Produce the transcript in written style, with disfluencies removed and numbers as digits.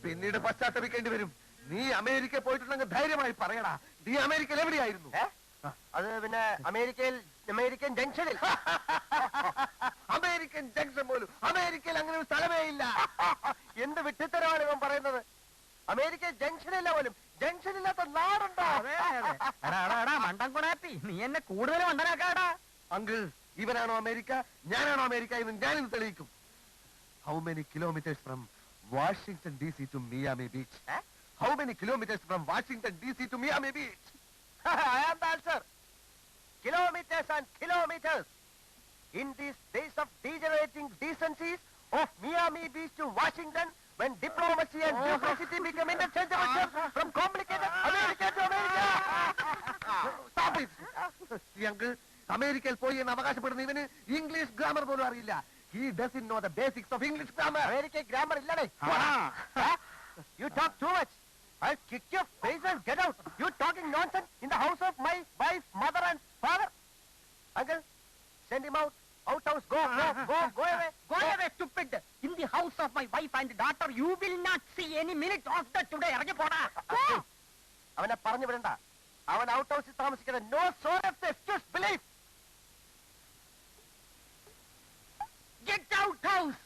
പിന്നീട് പശ്ചാത്തപിക്കേണ്ടി വരും. നീ അമേരിക്ക പോയിട്ടുണ്ടെങ്കിൽ ധൈര്യമായി പറയടാ, നീ അമേരിക്കയിൽ എവിടെയായിരുന്നു? അത് പിന്നെ അമേരിക്കൻ ജംഗ്ഷനിൽ. അമേരിക്കൻ ജംഗ്ഷൻ പോലും അമേരിക്കയിൽ അങ്ങനെ ഒരു സ്ഥലമേ ഇല്ല. എന്ത് വിട്ടിത്തരമാണ് ഇവൻ പറയുന്നത്? അമേരിക്കൻ ജംഗ്ഷനില്ല പോലും. ജംഗ്ഷനില്ലാത്ത നാടുണ്ടോ? മണ്ടൻകുണാപ്പി, നീ എന്നെ കൂടുതൽ മണ്ടനാക്കാടാ. അങ്കിൾ, ഇവനാണോ അമേരിക്ക, ഞാനാണോ അമേരിക്ക എന്ന് ഞാനിന്ന് തെളിയിക്കും. How many kilometres from Washington DC to Miami Beach? How many kilometers from Washington DC to Miami Beach? I am the answer. Kilometers and kilometers. In these days of degenerating decencies of Miami Beach to Washington, when diplomacy and duplicity become interchangeable terms from complicated America to America. Stop it. See, uncle, അമേരിക്കയിൽ പോയി എന്ന് അവകാശപ്പെടുന്ന ഇവന് English grammar പോലും അറിയില്ല. He doesn't know the basics of English grammar. American grammar illade. You talk too much. I'll kick your face and get out. You talking nonsense in the house of my wife, mother and father. Uncle, send him out. Outhouse, go away. Go away, stupid. In the house of my wife and daughter, you will not see any minute of the today. ഇറങ്ങി പോടാ. അവനെ പറഞ്ഞു വിടണ്ട. അവൻ out ഹൗസിൽ താമസിക്കുന്നത്. No sort of excuse belief. Get out house.